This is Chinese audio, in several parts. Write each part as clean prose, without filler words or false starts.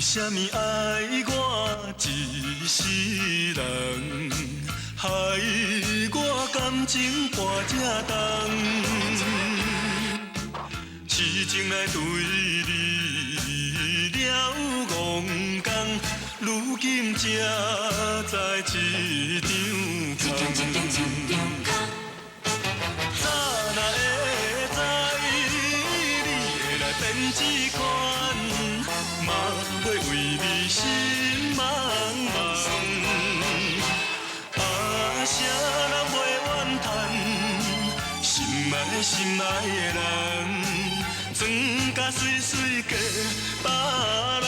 什么爱我一世人，害我感情破这重，痴情来对你了戆讲，如今才知一场空。早若会知你会来变这款，嘛会为你心茫茫。啊，谁人袂怨叹，心爱的人，装甲水水嫁别人。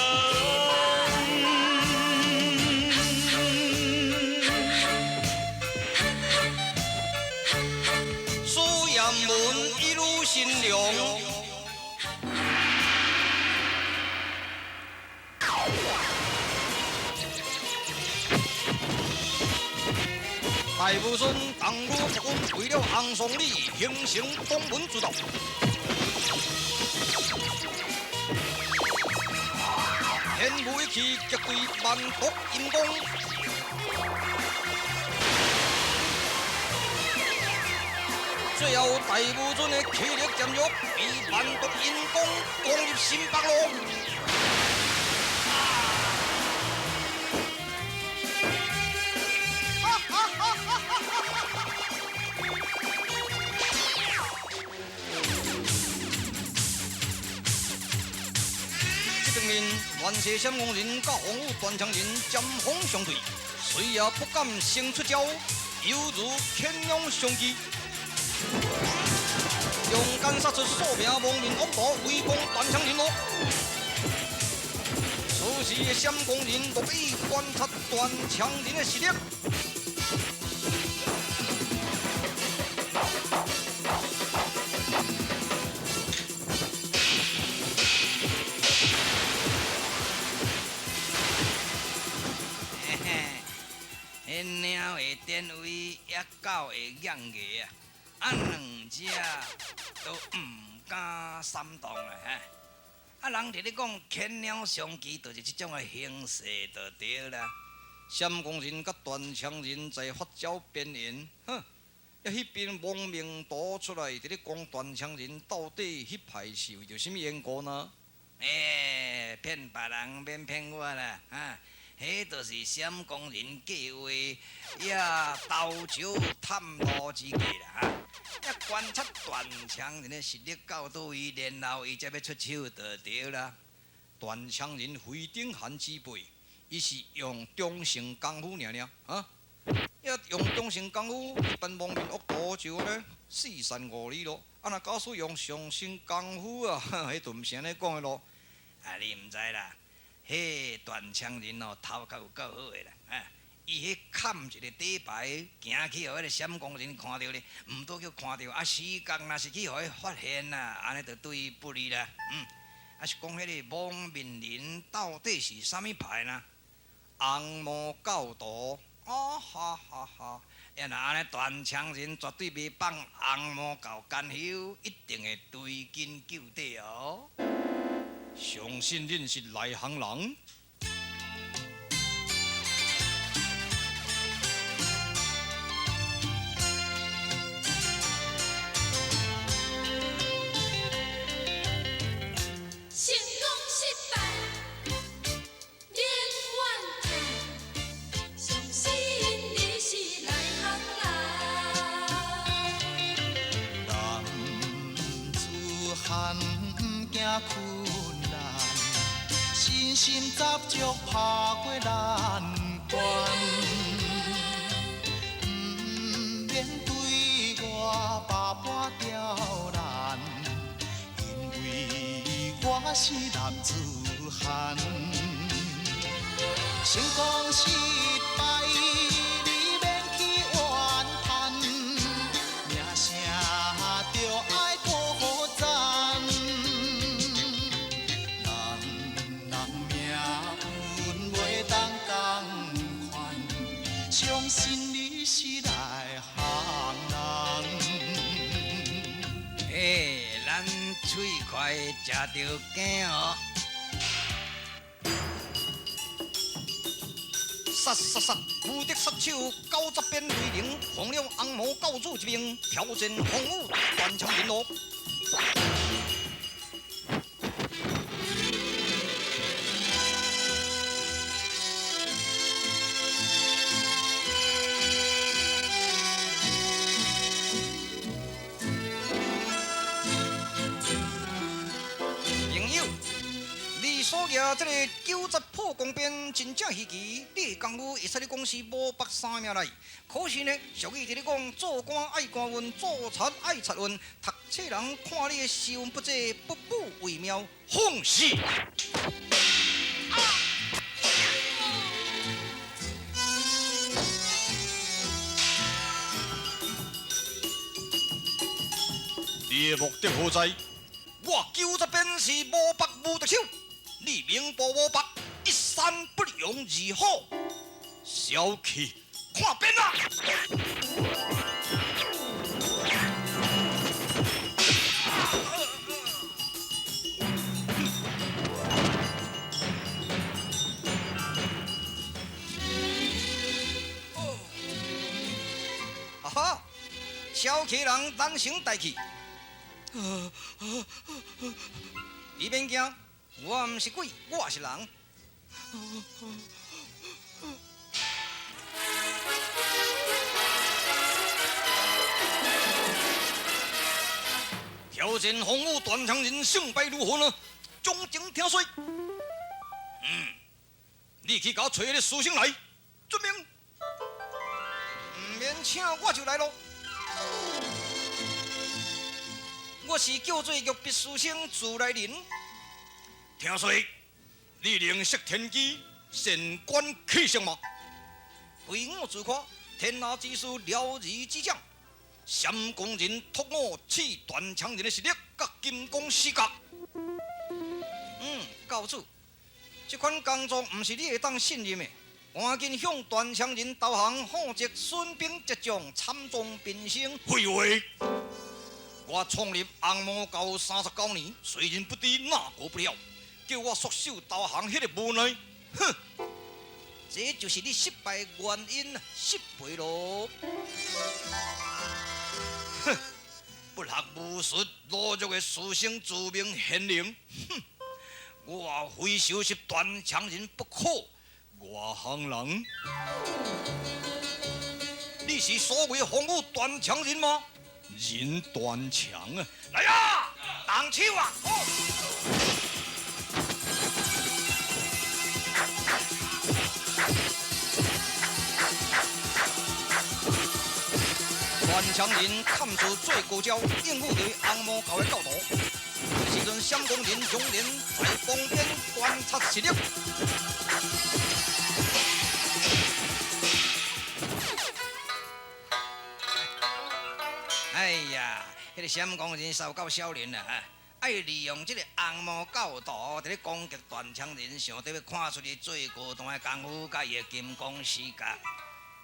一路心凉。大武孙当武国君为了昂送礼，形成东门之道。天武一气绝对万国阴功。最后，大武尊的气力渐弱，被万毒阴功攻入新北路。这边乱世相公人甲洪武段强人针锋相对，谁也不敢先出招，犹如天龙相击。勇敢杀出数名亡命王婆，围攻段强人咯。此时的闪光人都被观察段强人的实力。嘿嘿，迄鸟的电位也够会养个啊！两者都唔敢煽动啊！人伫咧讲牵鸟相机，就是这种的形式就对啦。闪光人甲段强人在发招边缘，迄边亡命图出来，伫咧讲段强人到底迄派是为着什么缘故呢？骗别人免骗我啦！迄就是闪光人计划，也斗酒探路之计啦！也观察段强人的实力到倒位，然后伊才要出手就对啦。段强人非顶寒之辈，伊是用中性功夫尔要用中性功夫，一般亡命恶徒就咧四散五里咯。若假使用上性功夫啊，迄就毋是安尼讲的咯。你毋知啦。迄段强人哦，头壳有够好诶啦！伊迄砍一个底牌，行去，互迄个闪光人看到咧，毋多叫看到，时间若是去互伊发现啦，安尼就对伊不利啦。是讲迄个亡命人到底是啥物牌呢？红魔教徒，哈哈哈！若安尼段强人绝对袂放红魔教干休，一定会追根究底哦。相信恁是内行人。成功失败，人怨叹，相信你是内行人。男子汉毋惊困。信心杂足爬过难关，免对我百般刁难，因为我是男子汉。成功失败，你免去怨叹，名声就爱顾赞。相信你是内行人。咱嘴快食着羹哦。杀杀杀！无敌杀手90变雷灵，红了红毛教主一兵，挑战红武断肠人咯。朋友，你所举这个90破光鞭真正稀奇，你的功夫会使你讲是无白三命来。可是呢，俗语伫咧讲，做官爱官运，做贼爱贼运。读册人看你的时运不济，不补为妙。放肆！你的目的何在？我90鞭是无白无敌手，你明报无白，一山不容二虎。小气！看鞭啊！啊哈！小气人难成大器。你免惊，我毋是鬼，我是人。挑战红武断肠人胜败如何呢？忠情听说。你去搞找迄个书生来，准明。唔免请我就来咯。我是叫做玉笔书生自来人。听说你灵识天机，神官气象吗？非我自夸，天下之事了如指掌。闪光人托我取断肠人的实力，甲金光世界。教主，这款工作毋是你会当信任的。赶紧向断肠人投降，否则损兵折将，惨状变生。废话！我创立红毛教39年，虽然不敌，哪过不了？叫我束手投降，迄个无奈，哼！这就是你失败的原因，失败咯。哼！不学无术，懦弱的书生自命贤灵，哼！我非收拾断肠人不可。外行人，你是所谓红武断肠人吗？人断肠啊！来呀，动手啊！断肠人砍出最高招，应付对红毛教的教导。时阵闪光人永远在旁边观察实力。哎呀，迄个闪光人受够少年啦哈！爱利用这个红毛教导，伫咧攻击断肠人，想得要看出去最高端的功夫，甲伊的金光世家。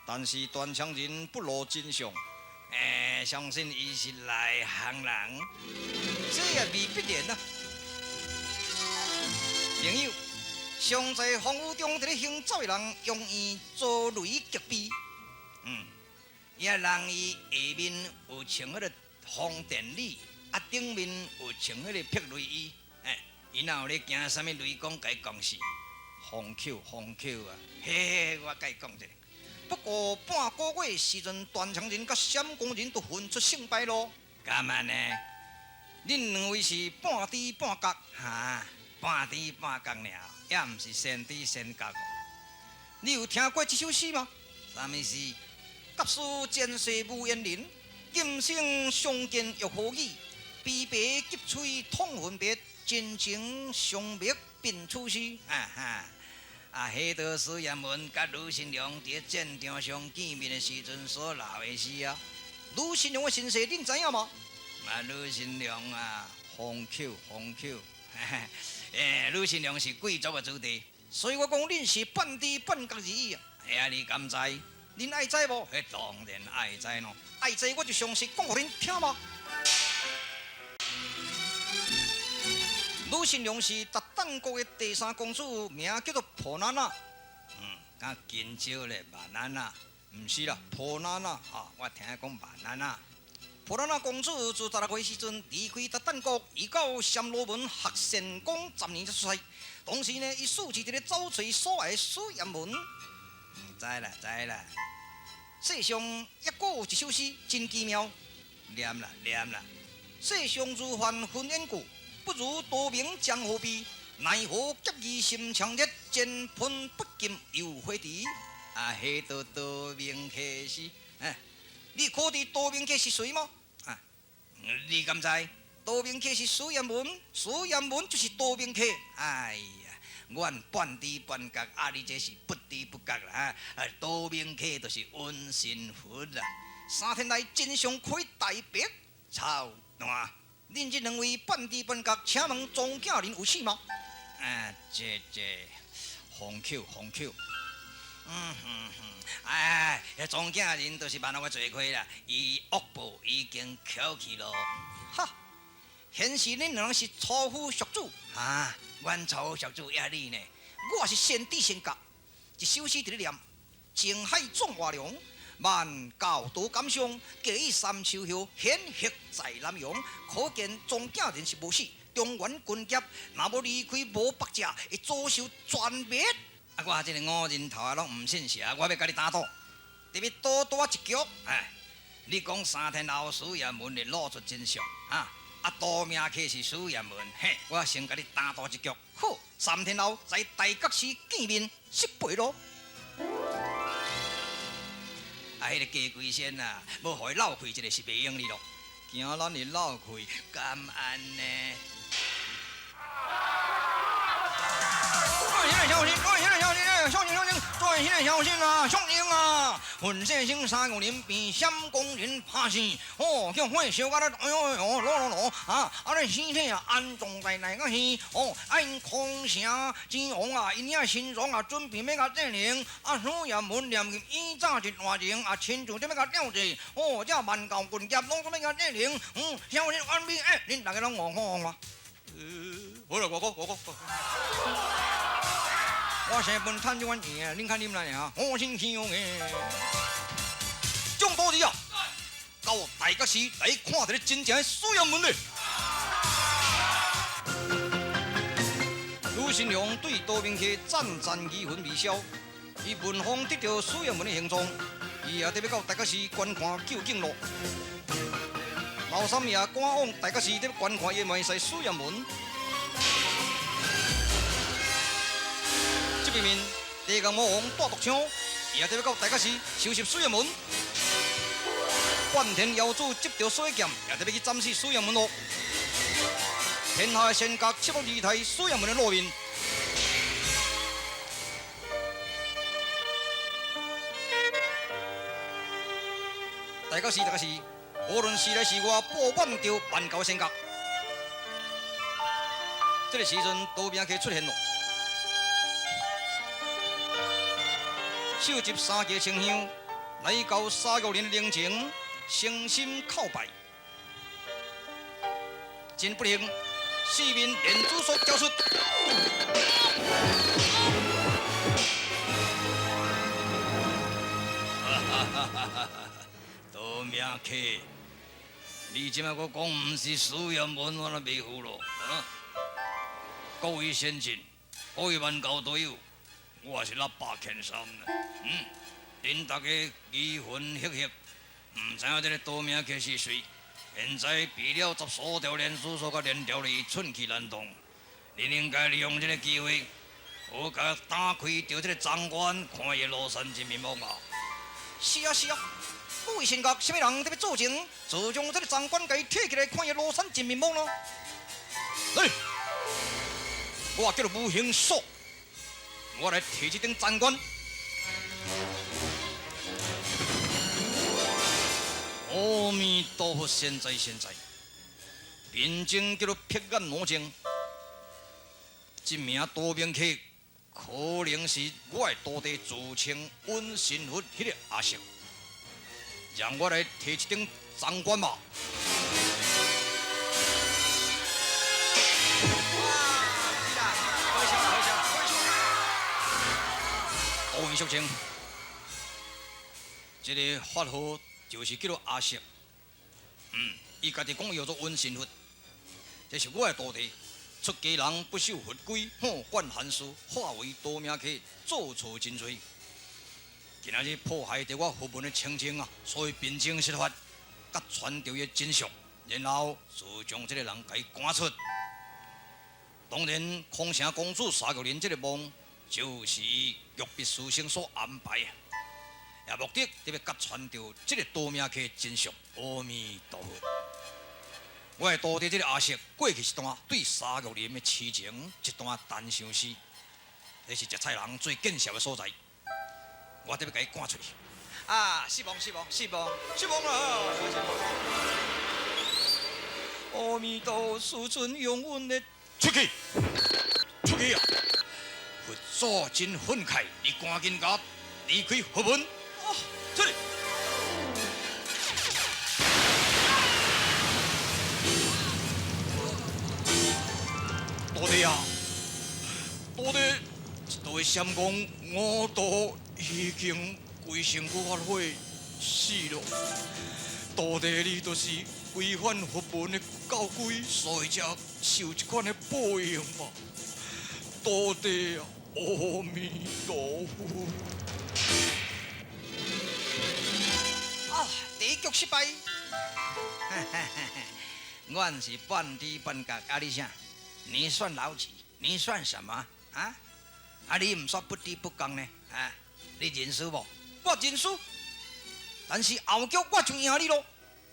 但是断肠人不露真相，相信伊是内行人，这也未必然啊。朋友，常在风雨中伫咧行走的人，容易遭雷击毙。也人伊下面有穿迄个风电里，顶面有穿迄个霹雷衣，伊若有咧惊啥物雷公，甲伊讲是风口啊，嘿，我甲伊讲者。不过半个月时阵，断肠人甲闪光人都分出胜败咯。干嘛呢？恁两位是半知半觉哈，半知半觉尔，也毋是先知先觉。你有听过这首诗吗？啥物诗？甲书前世无缘人，今生相见欲何意？悲悲急催痛分别，真情相觅并处死。迄道史言文甲吕新良伫战场上见面的时阵所留的诗啊。吕新良的身世恁知影吗？吕新良啊，风口，吕新良是贵族的子弟，所以我讲恁是半知半觉而已啊。你敢知？恁爱知无？当然爱知咯，爱知我就详细讲互恁听嘛。吕新良是达旦国的第三公主，名叫做普娜娜。甲金蕉咧万安娜，毋是啦，普娜娜啊，我听讲万安娜。普娜娜公主自16岁时阵离开达旦国，移到暹罗门学仙功10年才出世。当时呢，伊竖起一个走锤所爱苏炎门。知啦。世上抑阁有一首诗真奇妙，念啦。世上如幻混烟故，不如多名江湖比。奈何结义心强烈，剑喷不禁又回敌。啊，迄道多名客是，你可知多名客是谁吗？啊，你敢知？多名客是苏炎文，苏炎文就是多名客。哎呀，阮半知半觉，你这是不知不觉啦！多名客就是温心佛啦。3天来真相可以大白，操烂！恁这两位半知半觉，请问庄稼人有死吗？这红口。庄稼人都是万我做亏啦，伊恶报已经扣去咯。哈，显示恁两人是错夫属主啊！阮错夫属主也你呢，我是先知先觉，一首诗伫咧念：情海壮华凉，万教多感伤，计三秋后，显赫在南阳。可见庄稼人是无死。中原军业，若无离开无北者，会遭受全灭。我这个五人头拢唔信邪，我要甲你打赌，特别多一局。你讲3天后苏炎文会露出真相多名客是苏炎文，我先甲你打赌一局。好，3天后在大觉寺见面失陪咯。迄个鸡龟仙要互伊闹开一个是袂用哩咯，惊咱会闹开，敢安呢？小心啊，兄弟啊！混世生3个人被闪光人拍死，叫火烧甲咧，罗你尸体安葬在哪个是？因空城之王因遐心脏准备要甲证灵，苏炎文念起以早一大情亲自要甲吊罪，这万教军业拢要甲证灵，小心安兵，恁大家拢戇我。好啦，我讲。我生本贪这碗钱，恁看你们来啊，我心气用诶。众多弟到大觉寺来看到咧真正诶苏炎文咧。卢新良对多名客战疑魂未消，伊文风得到苏炎文诶行踪，伊也特别到大觉寺观看究竟咯。老三爷赶往大觉寺特别观看伊面世苏炎文。对面地江魔王带毒枪，也得要到大觉寺收拾苏炎文。半天妖主接到水剑，也得要去斩死苏炎文咯。天下仙角切不离开苏炎文的路面。大觉寺，无论是来是外，不万条万教仙角。这个时阵，多名客出现咯。收集3家清香，来到沙玉林灵前，诚心叩拜。真不幸，4面连珠所交出。多名客，你即摆我讲毋是苏炎文，我都袂服咯。各位先进，各位万教队友。我是喇叭欠山啦，恁大家疑魂赫赫，唔知影这个多名客是谁？现在避了14条连珠所甲连条的寸气难动，恁应该利用这个机会，好甲打开掉这个张官，看伊庐山真面目啊！是啊，各位仙角，什么人特别做情，就将这个张官给摕起来，看伊庐山真面目咯？来，我叫做无形锁。我来提这顶斩冠。阿弥陀佛，现在，辩证叫做撇眼罗镜。这名多名客可能是我的徒弟，自称温心佛迄个阿叔，让我来提这顶斩冠吧。多位淑清，这个法号就是叫做阿石。伊家己讲叫做温神佛，这是我的徒弟。出家人不守佛规，犯寒书，化为多命客，做错真多。今仔日破坏着我佛门的清净啊，所以秉正释法，甲传授伊真相，然后就将这个人给赶出。当然，空城公主沙玉莲这个梦，就是玉璧书生所安排啊，也目的特别甲传授这个多命客真相。阿弥陀佛。我的徒弟这个阿石，过去一段对沙玉莲的痴情，一段单相思，这是食菜人最见笑的所在。我特别甲伊赶出去。啊，失望了！阿弥陀，师尊永远的出去啊！佛祖真愤慨，你赶紧甲离开佛门。啊，出去！徒弟啊，徒弟，一道闪光，我都已经规身骨发火死了。徒弟，你就是违反佛门的教规，所以才受这款的报应吧。徒弟啊，阿弥陀佛。啊，第一局失败。阮是半知半觉，啊你啥？你算老几？你算什么啊？啊，你唔算不知不觉呢？啊，你认输无？我认输，但是后局我就赢你咯。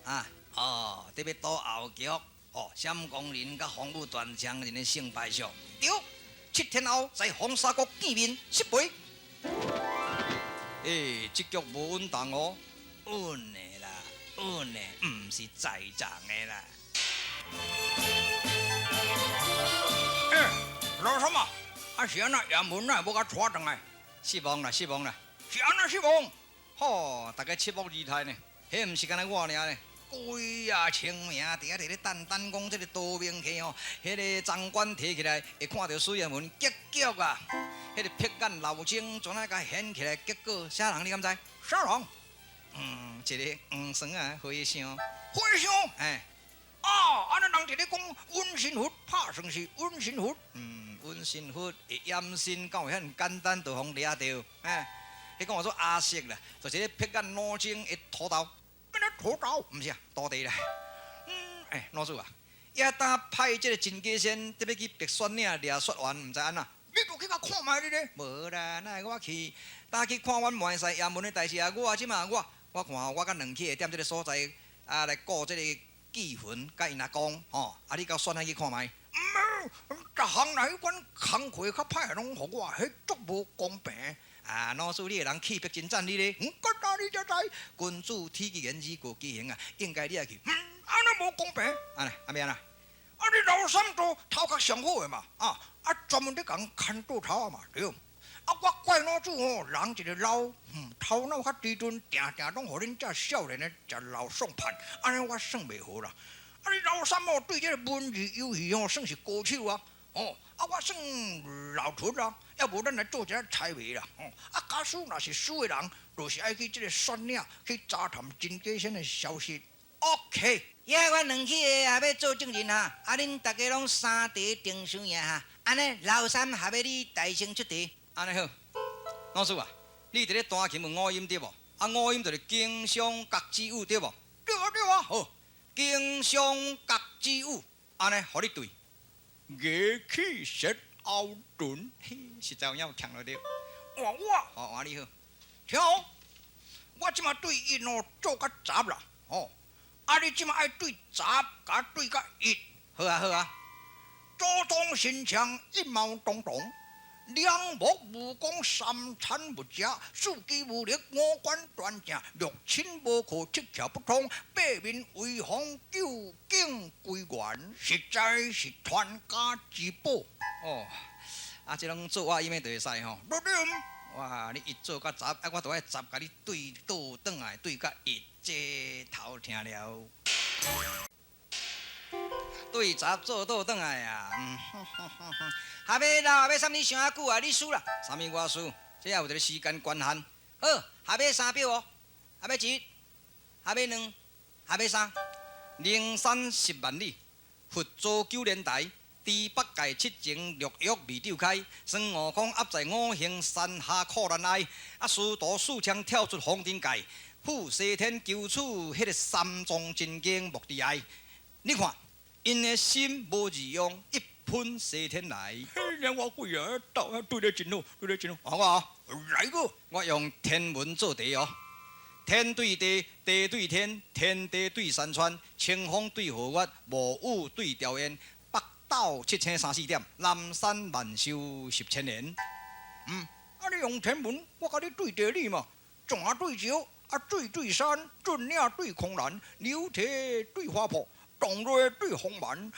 啊，哦，特别到后局，哦，闪光林甲黄武断枪人的胜败数，对，7天后在黄沙国见面失败。这局无稳当哦，稳的啦，稳的，唔是在场的啦。老什么？啊，是安那衙门啊，要甲拖转来，失望啦，是安那失望。吼，大家切莫离态呢，迄毋是干那我尔呢。鬼啊，清明伫遐伫咧等讲这个多明客哦，迄个长官摕起来会看到水衙门结局啊，迄个撇眼老精全啊甲掀起来，结果啥人你敢知？啥人？一个黄霜啊，和尚，哎。啊！安尼人伫咧讲温神佛，拍算是温神佛。温神佛会验身，敢有遐简单就互掠着？哎，迄讲我说阿石啦，就是咧撇眼脑睛的土豆，咩咧土豆？毋是啊，土地啦。老师啊，也当派这个真假仙，特别去白雪岭掠雪丸，毋知安那？你都去甲看卖你咧？无啦，哪会我去？搭去看阮门西衙门的代志啊！我即马我看我甲两起会踮这个所在啊来顾这个。祭魂，甲因阿公，吼，啊！你到选下去看卖。逐项来迄款工课较歹，拢互我，迄足无公平。啊，老师，你个人气魄真赞，你咧？个大你才知，君主体之言，以国之行啊，应该你也去。安尼无公平。安尼，安咩啊？啊，你老三做头壳上好诶嘛，啊，专门咧共牵倒头啊嘛，对。啊，我怪老子吼，人一个老，头脑较低钝，定拢互恁遮少年诶食老送盘，安尼我算袂好啦。啊，你老三哦，对这个文字游戏哦，算是高手啊。哦，啊，我算老纯啊，要无咱来做一下菜卖啦。哦，啊，假使若是输诶人，就是爱去这个山岭去查探真假仙诶消息。OK， 遐阮两起也要做证人哈，啊，恁大家拢三地定输赢哈，安尼老三还要你大声出题。安尼好，老师啊，你伫咧弹琴问五音对无？啊，五音就是经商角之舞对无？对啊，好，经商角之舞，安尼，互你对。乐器舌后顿，实在有强了对。好，你好，听好，我即马对音哦做甲杂啦，哦，啊，你即马爱对杂，甲对甲一，好啊，左东心肠一毛东东。两目无光，三餐不佳，四肢无力，五官断正，六亲无可，七窍不通，八面为风，九境归元，实在是传家之宝。哦，啊，这种做我伊面就会使吼。哇，你一做甲杂，啊，我就爱杂甲你对倒转来，对甲一这头听了。对杂做倒转来啊！还要闹，还要啥物想啊久啊？你输啦！啥物我输？这也有一个时间关限。好，下尾3表哦，下尾1，下尾2，下尾3。灵山10万里，佛祖9年台。猪八戒7情六欲未丢开，孙悟空压在5行山下苦难挨。师徒4枪跳出红尘界，赴西天求取迄个三藏真经目的爱。你看，因的心无二样，一喷西天来。让我贵啊，对得真好，对得真好。我来个，我用天文做题哦。天对地，地对天，天地对山川，清风对河岳，雾雨对朝烟。北斗7034点，南山万寿10千年。你用天文，我甲你对地理嘛。山对桥，水对山，准岭对空兰，流体对花圃。冻瑞对红蛮，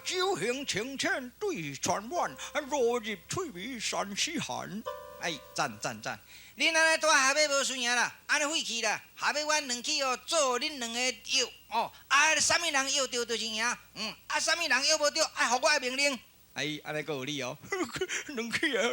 酒行清浅对船湾，落入翠微山西寒。哎，赞！恁安尼带下尾无顺呀啦，安尼废去啦。下尾阮两起哦，做恁两个药哦，啥物人药着就是赢，啥物人药无着，互我的命令。哎，安尼个有理哦。两起啊，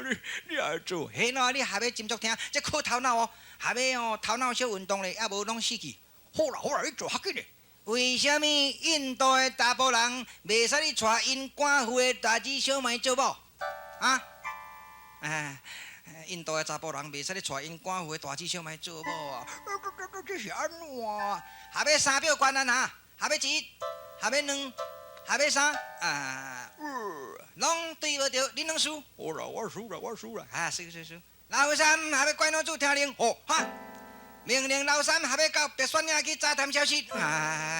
你爱做？嘿喏，你下尾斟酌听，这靠头脑哦。下尾哦，头脑小运动咧，也无拢死去。好啦，你做较紧咧。为什么印度的查甫人袂使你带因官府的大姊小妹做某？印度的查甫人袂使你带因官府的大姊小妹做某啊！这是安怎？下尾3表关咱哈，下尾1，下尾2，下尾3，拢对无着，恁拢输。好啦，我输了。输。老三下尾关老主听令，哈！命令老三下尾到白山岭去查探消息。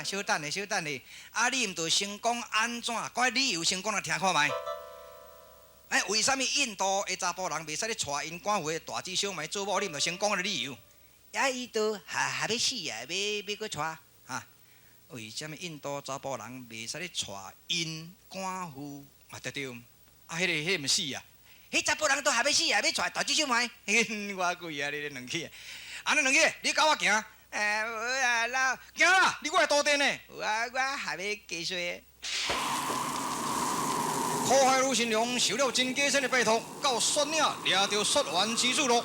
小等咧，你毋着成功安怎？讲理由成功来听看觅。为什么印度的查甫人袂使你带因官府的大姊小妹做某？你毋着成功的理由？伊都下尾死啊，要搁带为什么印度查甫人袂使你带因官府？对，迄个毋死啊！迄查甫人都下尾死啊，要带大姊小妹。我贵啊，你两起。安尼两个，你跟我行。老行啦，你我来多电呢。我下尾继续。苦海卢新良受了真假仙的拜托，到山岭掠着雪原之子咯。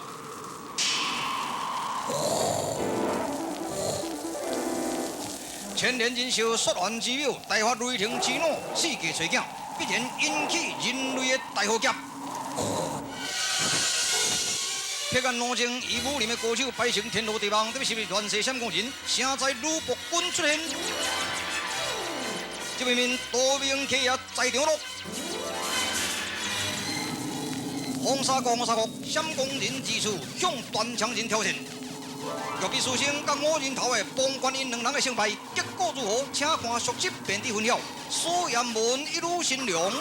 千年人寿雪原之庙，大发雷霆之怒，世界找囝，必然引起人类的大浩劫。撇干两情，以武林的高手摆成天罗地网，特别是乱世闪光人，声在吕布军出现。这位面多名客也在场咯。红沙国，闪光人之处向断肠人挑战。若比书生甲5人头的帮关因两人的胜败，结果如何？请看续集便知分晓。苏彦文一路新良。